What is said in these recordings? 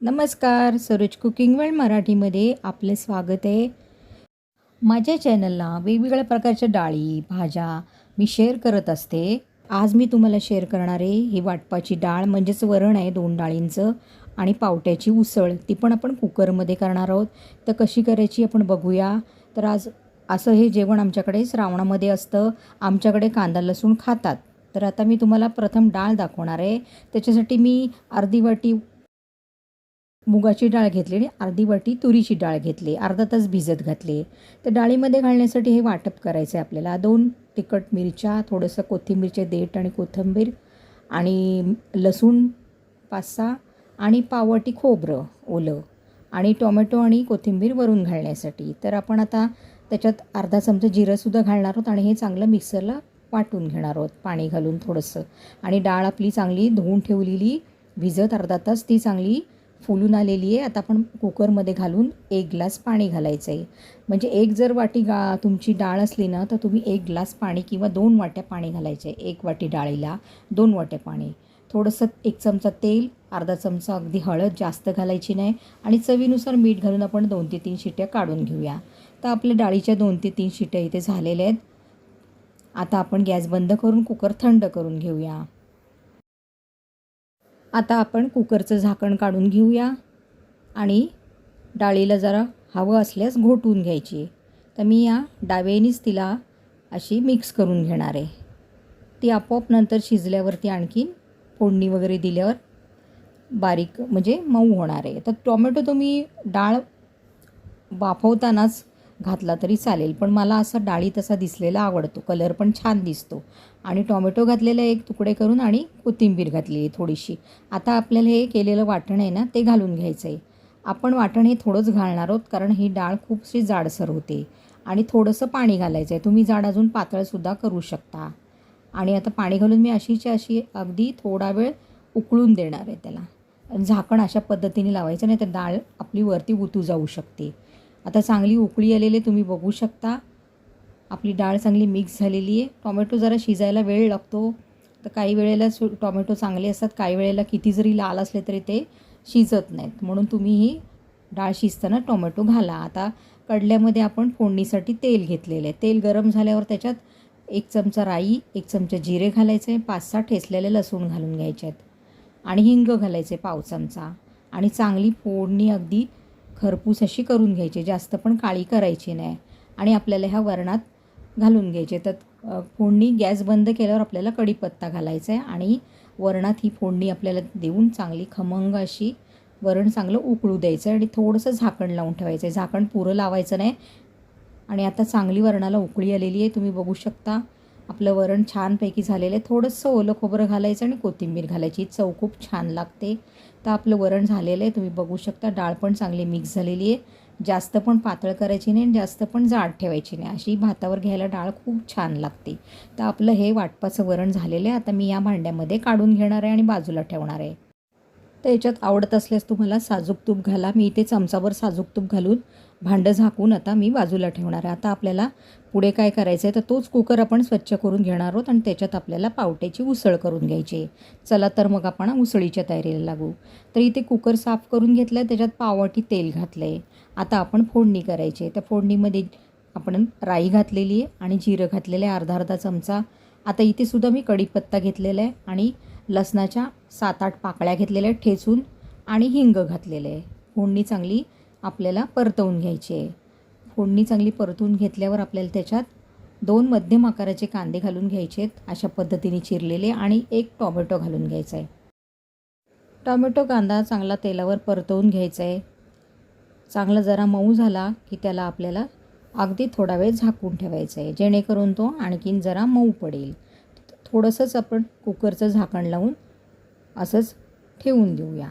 नमस्कार, Saroj cooking world मराठीमध्ये आपले स्वागत आहे. माझ्या चॅनलला वेगवेगळ्या प्रकारच्या डाळी, भाज्या मी शेअर करत असते. आज मी तुम्हाला शेअर करणार आहे ही वाटपाची डाळ म्हणजेच वरण आहे 2 डाळींचं आणि पावट्याची उसळ. ती पण आपण कुकरमध्ये करणार आहोत. तर कशी करायची आपण बघूया. तर आज असं हे जेवण आमच्याकडे श्रावणामध्ये असतं. आमच्याकडे कांदा लसूण खातात. तर आता मी तुम्हाला प्रथम डाळ दाखवणार आहे. त्याच्यासाठी मी अर्धी वाटी मुगाची डाळ घेतली आणि अर्धी वाटी तुरीची डाळ घेतली. अर्धा तास भिजत घातली. तर डाळीमध्ये घालण्यासाठी हे वाटप करायचं आहे आपल्याला. 2 तिखट मिरच्या, थोडंसं कोथिंबीरचे देठ आणि कोथिंबीर आणि लसूण 5-6 आणि पाववाटी खोबरं ओलं आणि टोमॅटो आणि कोथिंबीर वरून घालण्यासाठी. तर आपण आता त्याच्यात अर्धा चमचा जिरंसुद्धा घालणार आहोत आणि हे चांगलं मिक्सरला वाटून घेणार आहोत पाणी घालून थोडंसं. आणि डाळ आपली चांगली धुवून ठेवलेली भिजत अर्धा तास ती चांगली फुलून आलेली आहे. आता आपण कुकरमध्ये घालून 1 ग्लास पाणी घालायचं आहे. म्हणजे एक जर वाटी तुमची डाळ असली ना तर तुम्ही 1 ग्लास पाणी किंवा 2 वाट्या पाणी घालायचं आहे. 1 वाटी डाळीला 2 वाट्या पाणी. थोडंसं 1 चमचा तेल, अर्धा चमचा अगदी हळद, जास्त घालायची नाही आणि चवीनुसार मीठ घालून आपण 2 ते 3 शिट्ट्या काढून घेऊया. तर आपल्या डाळीच्या 2 ते 3 शिट्ट्या इथे झालेल्या आहेत. आता आपण गॅस बंद करून कुकर थंड करून घेऊया. आता आपण कुकरचं झाकण काढून घेऊया आणि डाळीला जरा हवं असल्यास घोटून घ्यायची. तर मी या डाव्यानीच तिला अशी मिक्स करून घेणार आहे. ती आपोआप नंतर शिजल्यावरती आणखीन फोडणी वगैरे दिल्यावर बारीक म्हणजे मऊ होणार आहे. तर टोमॅटो तुम्ही डाळ वाफवतानाच घातला तरी चालेल, पण मला असा डाळी तसा दिसलेला आवडतो. कलर पण छान दिसतो. आणि टोमॅटो घातलेले 1 तुकडे करून आणि कोथिंबीर घातलेली थोडीशी. आता आपल्याला हे केलेलं वाटण आहे ना ते घालून घ्यायचं आहे. आपण वाटण हे थोडंच घालणार आहोत कारण ही डाळ खूपशी जाडसर होते आणि थोडंसं पाणी घालायचं आहे. तुम्ही जाड अजून पातळसुद्धा करू शकता. आणि आता पाणी घालून मी अशीच्या अशी अगदी थोडा वेळ उकळून देणार आहे त्याला. झाकण अशा पद्धतीने लावायचं, नाही तर डाळ आपली वरती उतू जाऊ शकते. आता चांगली उकळी आलेली तुम्ही बघू शकता. आपली डाळ चांगली मिक्स झालेली आहे. टोमॅटो जरा शिजायला वेळ लागतो. तर काही वेळेला टोमॅटो चांगले असतात, काही वेळेला किती जरी लाल असले तरी ते शिजत नाहीत. म्हणून तुम्ही ही डाळ शिजताना टोमॅटो घाला. आता कडल्यामध्ये आपण फोडणीसाठी तेल घेतलेलं आहे. तेल गरम झाल्यावर त्याच्यात 1 चमचा राई, 1 चमचा जिरे घालायचे, 5-6 ठेचलेले लसूण घालून घ्यायचे आहेत आणि हिंग घालायचे पाव चमचा आणि चांगली फोडणी अगदी खरपूस अशी करून घ्यायची. जास्त पण काळी करायची नाही आणि आपल्याला ह्या वरणात घालून घ्यायचे. तर फोडणी गॅस बंद केल्यावर आपल्याला कढीपत्ता घालायचा आहे आणि वरणात ही फोडणी आपल्याला देऊन चांगली खमंग अशी वरण चांगलं उकळू द्यायचं आणि थोडंसं झाकण लावून ठेवायचं आहे. झाकण पुरं लावायचं नाही. आणि आता चांगली वरणाला उकळी आलेली आहे. तुम्ही बघू शकता आपलं वरण छानपैकी झालेलं आहे. थोडंसं ओलं खोबरं घालायचं आणि कोथिंबीर घालायची. चव खूप छान लागते. तर आपलं वरण झालेलं आहे. तुम्ही बघू शकता डाळ पण चांगली मिक्स झालेली आहे. जास्त पण पातळ करायची नाही आणि जास्त पण जाड ठेवायची नाही. अशी भातावर घ्यायला डाळ खूप छान लागते. तर आपलं हे वाटपाचं वरण झालेलं आहे. आता मी या भांड्यामध्ये काढून घेणार आहे आणि बाजूला ठेवणार आहे. तर याच्यात आवडत असल्यास तुम्हाला साजूक तूप घाला. मी इथे चमचाभर साजूक तूप घालून भांडं झाकून आता मी बाजूला ठेवणार आहे. आता आपल्याला पुढे काय करायचं आहे तर तोच कुकर आपण स्वच्छ करून घेणार आहोत आणि त्याच्यात आपल्याला पावट्याची उसळ करून घ्यायची आहे. चला तर मग आपण उसळीच्या तयारीला लागू. तर इथे कुकर साफ करून घेतलं आहे, त्याच्यात पाववाटी तेल घातलं आहे. आता आपण फोडणी करायची आहे. त्या फोडणीमध्ये आपण राई घातलेली आहे आणि जिरं घातलेलं आहे अर्धा चमचा. आता इथे सुद्धा मी कढीपत्ता घेतलेला आहे आणि लसणाच्या 7-8 पाकळ्या घेतलेल्या आहेत ठेचून आणि हिंग घातलेलं आहे. फोडणी चांगली आपल्याला परतवून घ्यायची आहे. फोडणी चांगली परतवून घेतल्यावर आपल्याला त्याच्यात 2 मध्यम आकाराचे कांदे घालून घ्यायचे आहेत अशा पद्धतीने चिरलेले आणि 1 टोमॅटो घालून घ्यायचा आहे. टोमॅटो कांदा चांगला तेलावर परतवून घ्यायचा आहे. चांगला जरा मऊ झाला की त्याला आपल्याला अगदी थोडा वेळ झाकून ठेवायचं आहे जेणेकरून तो आणखीन जरा मऊ पडेल. थोडंसंच आपण कुकरचं झाकण लावून असंच ठेवून देऊया.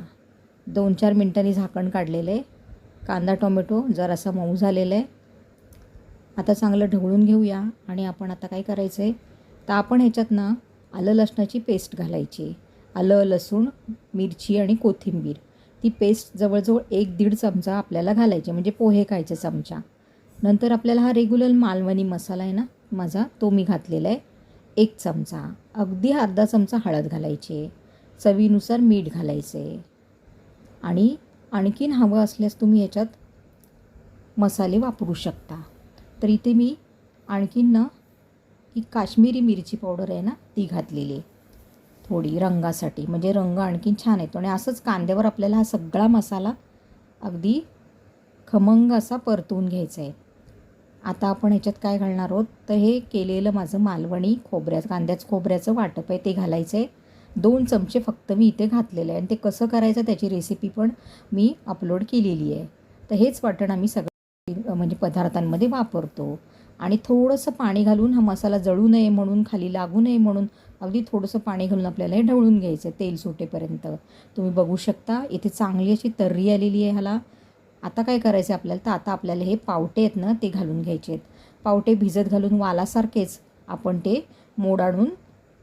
2-4 मिनटांनी झाकण काढलेलं आहे. कांदा टोमॅटो जरासा मऊ झालेला आहे. आता चांगलं ढवळून घेऊया आणि आपण आता काय करायचं आहे तर आपण ह्याच्यात ना आलं लसणाची पेस्ट घालायची. आलं, लसूण, मिरची आणि कोथिंबीर ती पेस्ट जवळजवळ 1-1.5 चमचा आपल्याला घालायची, म्हणजे पोहे खायचे चमचा. नंतर आपल्याला हा रेग्युलर मालवणी मसाला आहे ना माझा तो मी घातलेला आहे 1 चमचा. अगदी अर्धा चमचा हळद घालायची. चवीनुसार मीठ घालायचे आणि आणखीन हवं असल्यास तुम्ही याच्यात मसाले वापरू शकता. तर इथे मी आणखीन ना ही काश्मीरी मिरची पावडर आहे ना ती घातलेली आहे थोडी रंगासाठी, म्हणजे रंग आणखीन छान येतो. आणि असंच कांद्यावर आपल्याला हा सगळा मसाला अगदी खमंग असा परतवून घ्यायचा आहे. आता आपण ह्याच्यात काय घालणार आहोत, तर हे केलेलं माझं मालवणी कांद्याचं खोबऱ्याचं वाटप आहे ते घालायचं आहे. 2 चमचे फक्त मी इथे घातलेलं आहे आणि ते कसं करायचं त्याची रेसिपी पण मी अपलोड केलेली आहे. तर हेच वाटण आम्ही सगळं म्हणजे पदार्थांमध्ये वापरतो. आणि थोडंसं पाणी घालून हा मसाला जळू नये म्हणून, खाली लागू नये म्हणून अगदी थोडंसं पाणी घालून आपल्याला हे ढवळून घ्यायचं आहे तेल सुटेपर्यंत. तुम्ही बघू शकता इथे चांगली अशी तर्री आलेली आहे ह्याला. आता काय करायचं आहे आपल्याला, तर आता आपल्याला हे पावटे आहेत ना ते घालून घ्यायचे आहेत. पावटे भिजत घालून वालासारखेच आपण ते मोड आणून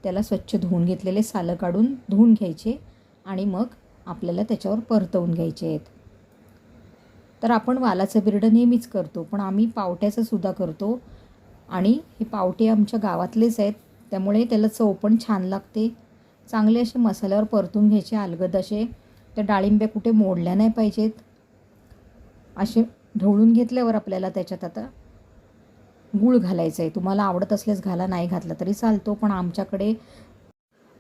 त्याला स्वच्छ धुवून घेतलेले सालं काढून धुवून घ्यायचे आणि मग आपल्याला त्याच्यावर परतवून घ्यायचे आहेत. तर आपण वालाचं बिरडं नेहमीच करतो, पण आम्ही पावट्याचं सुद्धा करतो. आणि हे पावटे आमच्या गावातलेच आहेत त्यामुळे त्याला चव पण छान लागते. चांगले असे मसाल्यावर परतून घ्यायचे अलगद असे. त्या डाळिंब्या कुठे मोडल्या नाही पाहिजेत. असे ढवळून घेतल्यावर आपल्याला त्याच्यात आता गूळ घालायचं आहे. तुम्हाला आवडत असल्यास घाला, नाही घातला तरी चालतो, पण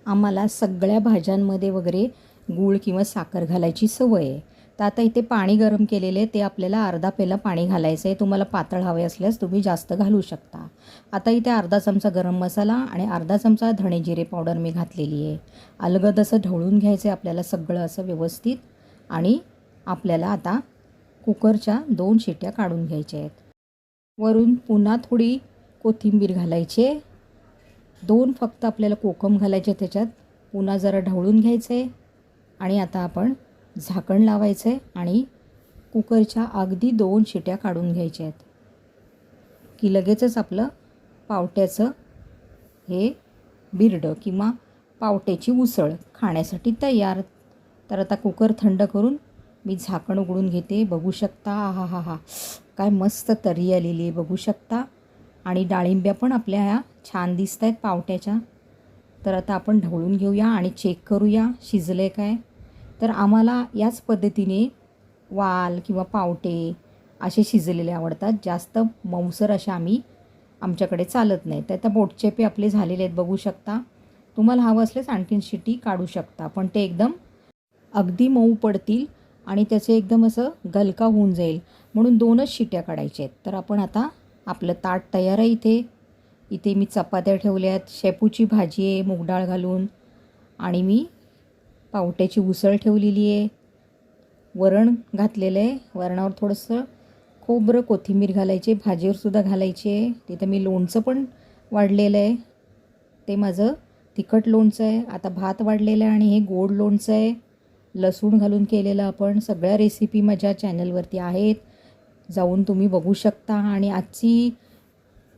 आम्हाला सगळ्या भाज्यांमध्ये वगैरे गूळ किंवा साखर घालायची सवय आहे. तर आता इथे पाणी गरम केलेले आहे, ते आपल्याला अर्धा पेला पाणी घालायचं आहे. तुम्हाला पातळ हवे असल्यास तुम्ही जास्त घालू शकता. आता इथे अर्धा चमचा गरम मसाला आणि अर्धा चमचा धणे जिरे पावडर मी घातलेली आहे. अलगद असं ढवळून घ्यायचं आहे आपल्याला सगळं असं व्यवस्थित. आणि आपल्याला आता कुकरच्या 2 शिट्या काढून घ्यायच्या आहेत. वरून पुन्हा थोडी कोथिंबीर घालायची आहे. 2 फक्त आपल्याला कोकम घालायचे त्याच्यात. पुन्हा जरा ढवळून घ्यायचं आहे आणि आता आपण झाकण लावायचं आहे आणि कुकरच्या अगदी 2 शिट्या काढून घ्यायच्या आहेत की लगेचच आपलं पावट्याचं हे बिरडं किंवा पावट्याची उसळ खाण्यासाठी तयार. तर आता कुकर थंड करून मी झाकण उघडून घेते. बघू शकता हा हा हा काय मस्त तर्री आलेली आहे बघू शकता. आणि डाळिंब्या पण आपल्या ह्या छान दिसत आहेत पावट्याच्या. तर आता आपण ढवळून घेऊया आणि चेक करूया शिजले काय. तर आम्हाला याच पद्धतीने वाल किंवा पावटे असे शिजलेले आवडतात. जास्त मऊसर असे आमच्याकडे चालत नाही. तर आता बोटचेपे आपले झालेले आहेत बघू शकता. तुम्हाला हवं असल्यास आणखीन शिटी काढू शकता, पण ते एकदम अगदी मऊ पडतील आणि त्याचे एकदम असं गलका होऊन जाईल म्हणून 2च शिट्या काढायच्या आहेत. तर आपण आता आपलं ताट तयार आहे. इथे मी चपात्या ठेवल्या आहेत, शेपूची भाजी आहे मूग डाळ घालून, आणि मी पावट्याची उसळ ठेवलेली आहे. वरण घातलेलं आहे. वरणावर थोडंसं खोबरं कोथिंबीर घालायचे, भाजीवरसुद्धा घालायची आहे. तिथं मी लोणचं पण वाढलेलं आहे, ते माझं तिखट लोणचं आहे. आता भात वाढलेलं आहे आणि हे गोड लोणचं आहे लसूण घालून केलेलं. आपण सगळ्या रेसिपी माझ्या चॅनलवरती आहेत, जाऊन तुम्ही बघू शकता. आणि आजची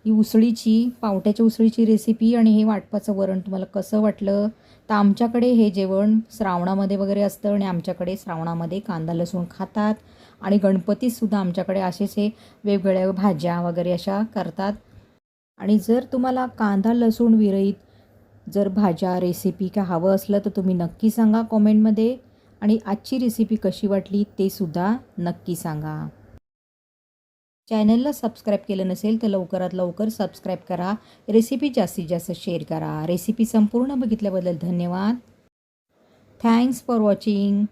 ही पावट्याच्या उसळीची रेसिपी आणि हे वाटपाचं वरण तुम्हाला कसं वाटलं. तर आमच्याकडे हे जेवण श्रावणामध्ये वगैरे असतं आणि आमच्याकडे श्रावणामध्ये कांदा लसूण खातात. आणि गणपतीतसुद्धा आमच्याकडे असेच हे वेगवेगळ्या भाज्या वगैरे अशा करतात. आणि जर तुम्हाला कांदा लसूण विरहित जर भाज्या रेसिपी काय हवं असलं तर तुम्ही नक्की सांगा कॉमेंटमध्ये. आणि आजची रेसिपी कशी वाटली ते सुद्धा नक्की सांगा. चॅनलला सबस्क्राईब केलं नसेल तर लवकरात लवकर सबस्क्राईब करा. रेसिपी जास्तीत जास्त शेअर करा. रेसिपी संपूर्ण बघितल्याबद्दल धन्यवाद. Thanks for watching.